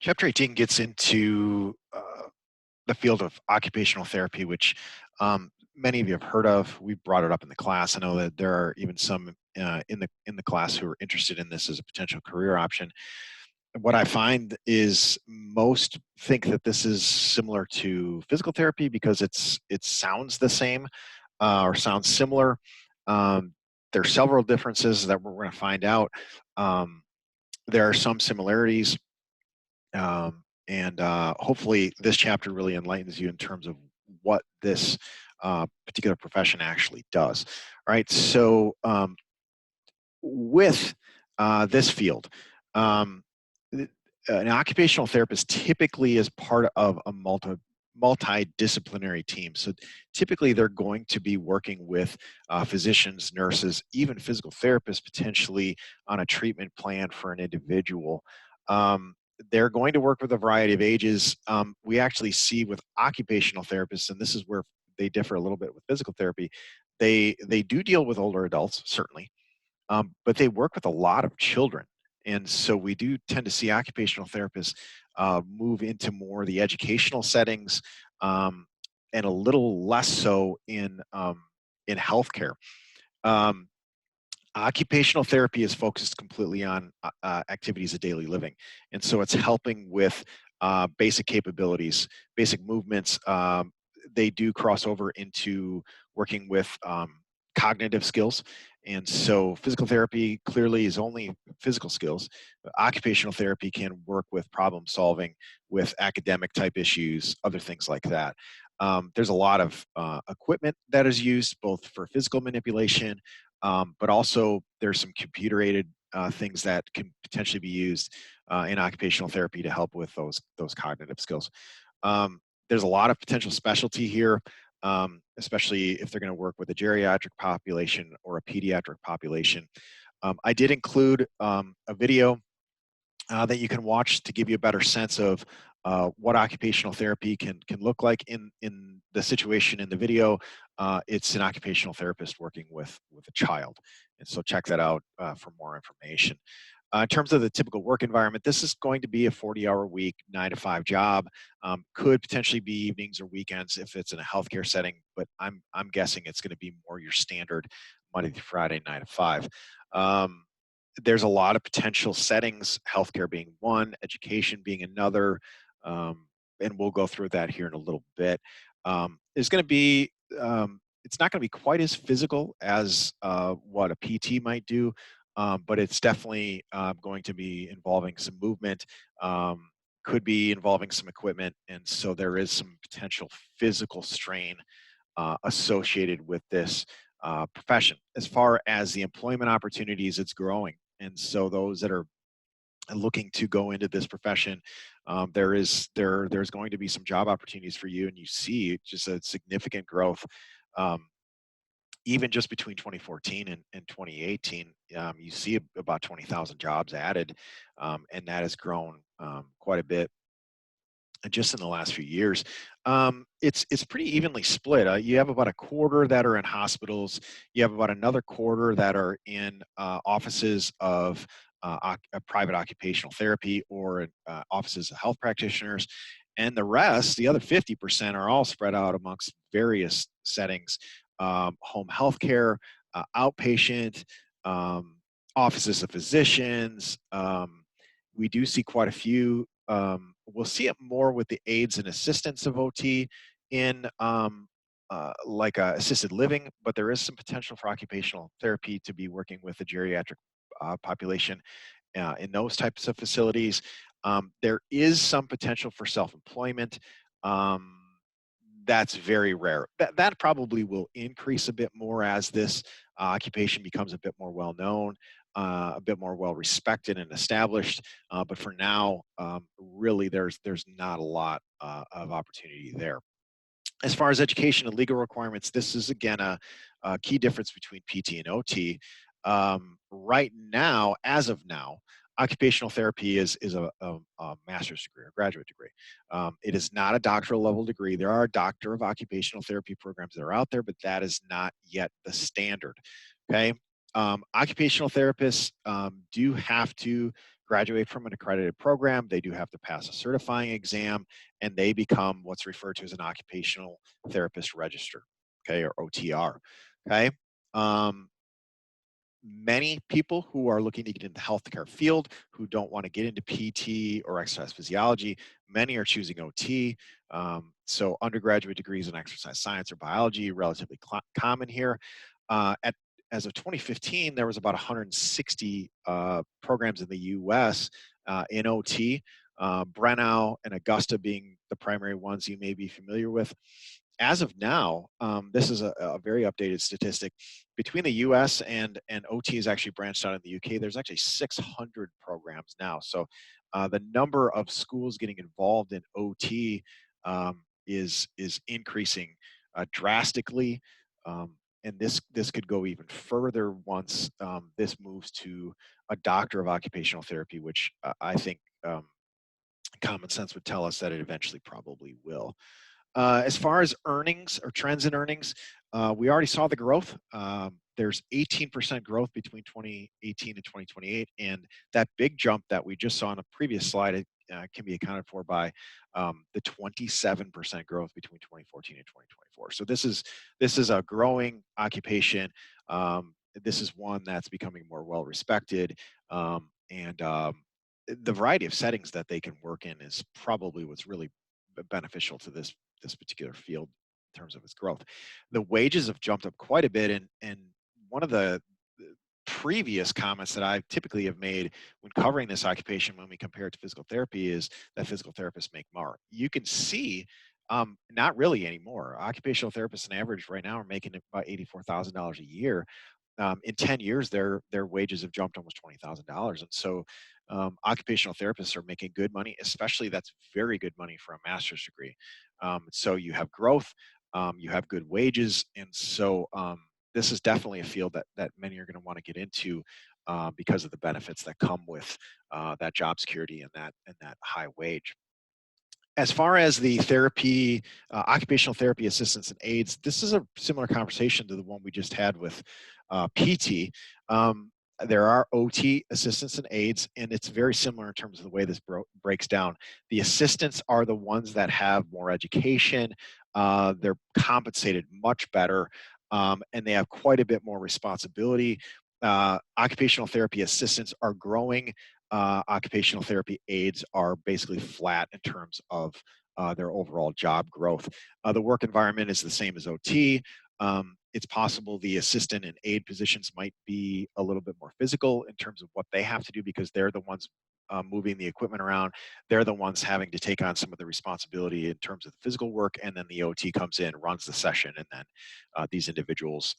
Chapter 18 gets into the field of occupational therapy, which many of you have heard of. We brought it up in the class. I know that there are even some in the class who are interested in this as a potential career option. What I find is most think that this is similar to physical therapy because it sounds the same or sounds similar. Um, there are several differences that we're going to find out. Um, there are some similarities. And hopefully this chapter really enlightens you in terms of what this particular profession actually does. All right. So with this field, um, an occupational therapist typically is part of a multidisciplinary team. So typically they're going to be working with physicians, nurses, even physical therapists potentially on a treatment plan for an individual. Um, they're going to work with a variety of ages. We actually see with occupational therapists, and this is where they differ a little bit with physical therapy, they do deal with older adults, certainly, but they work with a lot of children. And so we do tend to see occupational therapists move into more the educational settings um, and a little less so in healthcare. Um, Occupational therapy is focused completely on activities of daily living. And so it's helping with basic capabilities, basic movements. They do cross over into working with cognitive skills. And so physical therapy clearly is only physical skills. Occupational therapy can work with problem solving, with academic type issues, other things like that. There's a lot of equipment that is used both for physical manipulation, but also there's some computer aided things that can potentially be used in occupational therapy to help with those cognitive skills. Um, there's a lot of potential specialty here, especially if they're going to work with a geriatric population or a pediatric population. I did include a video that you can watch to give you a better sense of what occupational therapy can look like in the situation in the video. It's an occupational therapist working with a child, and so check that out for more information. In terms of the typical work environment, this is going to be a 40-hour week, 9 to 5 job. Could potentially be evenings or weekends if it's in a healthcare setting, but I'm guessing it's going to be more your standard Monday through Friday, 9 to 5. Um, there's a lot of potential settings, healthcare being one, education being another, um, and we'll go through that here in a little bit. It's going to be, it's not going to be quite as physical as what a PT might do, but it's definitely going to be involving some movement, could be involving some equipment, and so there is some potential physical strain associated with this profession. As far as the employment opportunities, it's growing. And so those that are looking to go into this profession, there's going to be some job opportunities for you, and you see just a significant growth. Um, Even just between 2014 and 2018, you see about 20,000 jobs added, and that has grown quite a bit just in the last few years. It's pretty evenly split. You have about a quarter that are in hospitals. You have about another quarter that are in offices of private occupational therapy or offices of health practitioners. And the rest, the other 50%, are all spread out amongst various settings: home health care, outpatient, um, offices of physicians. We do see quite a few. We'll see it more with the aides and assistants of OT in like assisted living, but there is some potential for occupational therapy to be working with the geriatric population in those types of facilities. There is some potential for self-employment. Um, that's very rare. That probably will increase a bit more as this occupation becomes a bit more well known, a bit more well respected and established. But for now, really, there's not a lot of opportunity there. As far as education and legal requirements, this is again a key difference between PT and OT. Right now, as of now, occupational therapy is a master's degree or graduate degree. It is not a doctoral level degree. There are doctor of occupational therapy programs that are out there, but that is not yet the standard. Okay. Occupational therapists do have to graduate from an accredited program, they do have to pass a certifying exam, and they become what's referred to as an occupational therapist register, okay, or OTR, okay? Um, Many people who are looking to get into the healthcare field who don't want to get into PT or exercise physiology, many are choosing OT. So undergraduate degrees in exercise science or biology, relatively common here. As of 2015, there was about 160 programs in the U.S. In OT. Brenau and Augusta being the primary ones you may be familiar with. As of now, this is a very updated statistic. Between the U.S. and OT is actually branched out in the U.K. There's actually 600 programs now. So the number of schools getting involved in OT is increasing drastically, and this could go even further once this moves to a doctor of occupational therapy, which I think common sense would tell us that it eventually probably will. As far as earnings or trends in earnings, we already saw the growth. There's 18% growth between 2018 and 2028, and that big jump that we just saw on a previous slide can be accounted for by the 27% growth between 2014 and 2024. So this is a growing occupation. This is one that's becoming more well respected, and the variety of settings that they can work in is probably what's really beneficial to this particular field in terms of its growth. The wages have jumped up quite a bit, and one of the previous comments that I typically have made when covering this occupation when we compare it to physical therapy is that physical therapists make more. You can see not really anymore. Occupational therapists on average right now are making about $84,000 a year. In 10 years, their wages have jumped almost $20,000. And so occupational therapists are making good money, especially that's very good money for a master's degree. So you have growth, you have good wages. And so this is definitely a field that many are going to want to get into because of the benefits that come with that job security and that high wage. As far as the therapy, occupational therapy assistants and aides, this is a similar conversation to the one we just had with PT. There are OT assistants and aides, and it's very similar in terms of the way this breaks down. The assistants are the ones that have more education. They're compensated much better, and they have quite a bit more responsibility. Occupational therapy assistants are growing. Occupational therapy aides are basically flat in terms of their overall job growth. The work environment is the same as OT. It's possible the assistant and aide positions might be a little bit more physical in terms of what they have to do because they're the ones moving the equipment around. They're the ones having to take on some of the responsibility in terms of the physical work, and then the OT comes in, runs the session, and then these individuals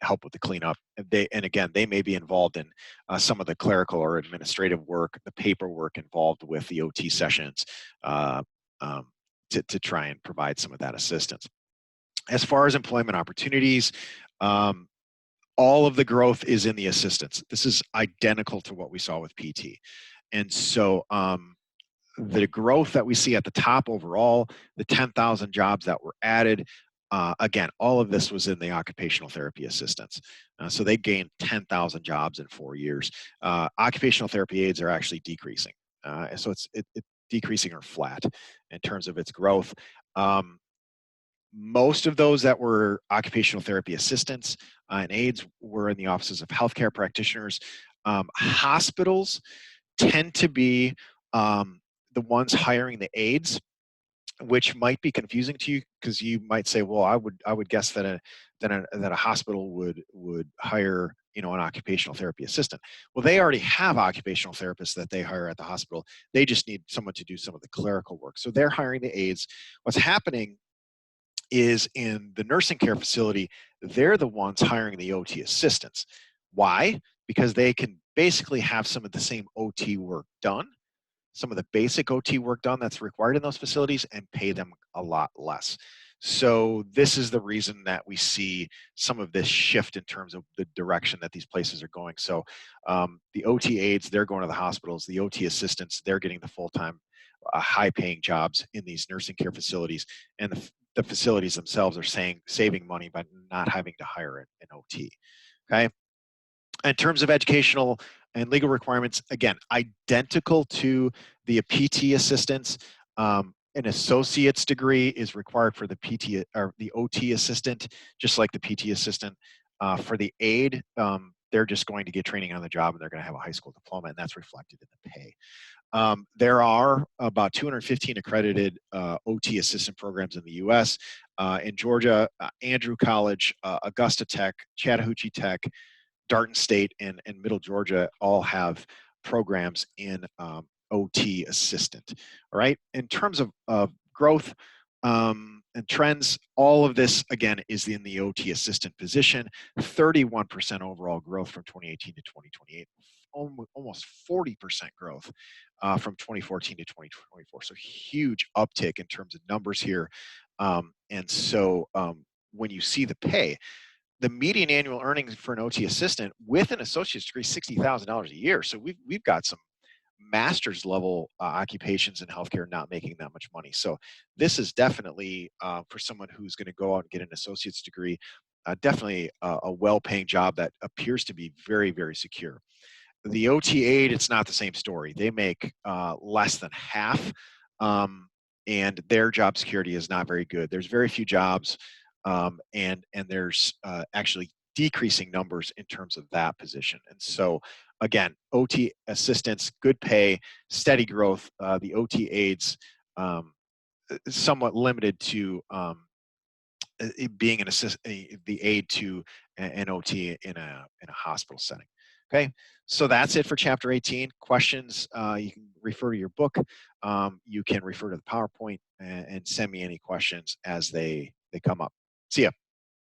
help with the cleanup. And again, they may be involved in some of the clerical or administrative work, the paperwork involved with the OT sessions uh, to try and provide some of that assistance. As far as employment opportunities, um, all of the growth is in the assistants. This is identical to what we saw with PT. And so the growth that we see at the top overall, the 10,000 jobs that were added, again, all of this was in the occupational therapy assistants. So they gained 10,000 jobs in 4 years. Occupational therapy aides are actually decreasing. So it's decreasing or flat in terms of its growth. Most of those that were occupational therapy assistants and aides were in the offices of healthcare practitioners. Hospitals tend to be the ones hiring the aides, which might be confusing to you because you might say, "Well, I would guess that a hospital would hire an occupational therapy assistant." Well, they already have occupational therapists that they hire at the hospital. They just need someone to do some of the clerical work. So they're hiring the aides. What's happening is in the nursing care facility, they're the ones hiring the OT assistants. Why? Because they can basically have some of the same OT work done, some of the basic OT work done that's required in those facilities, and pay them a lot less. So this is the reason that we see some of this shift in terms of the direction that these places are going. So the OT aides, they're going to the hospitals. The OT assistants, they're getting the full-time, high-paying jobs in these nursing care facilities. And the facilities themselves are saving money by not having to hire an OT. Okay. In terms of educational And legal requirements, again, identical to the PT assistants. An associate's degree is required for the PT or the OT assistant, just like the PT assistant. For the aide, they're just going to get training on the job and they're going to have a high school diploma, and that's reflected in the pay. There are about 215 accredited OT assistant programs in the U.S. In Georgia, Andrew College, Augusta Tech, Chattahoochee Tech, Darton State, and Middle Georgia all have programs in OT assistant. All right. In terms of growth and trends, all of this, again, is in the OT assistant position. 31% overall growth from 2018 to 2028. Almost 40% growth from 2014 to 2024. So huge uptick in terms of numbers here. When you see the pay, the median annual earnings for an OT assistant with an associate's degree, $60,000 a year. So we've got some master's level occupations in healthcare not making that much money. So this is definitely for someone who's going to go out and get an associate's degree, definitely a well-paying job that appears to be very, very secure. The OT aide, it's not the same story. They make less than half, and their job security is not very good. There's very few jobs, and there's actually decreasing numbers in terms of that position. And so, again, OT assistants, good pay, steady growth. The OT aides, somewhat limited to being the aide to an OT in a hospital setting. Okay, so that's it for chapter 18. Questions, you can refer to your book. You can refer to the PowerPoint and send me any questions as they come up. See ya.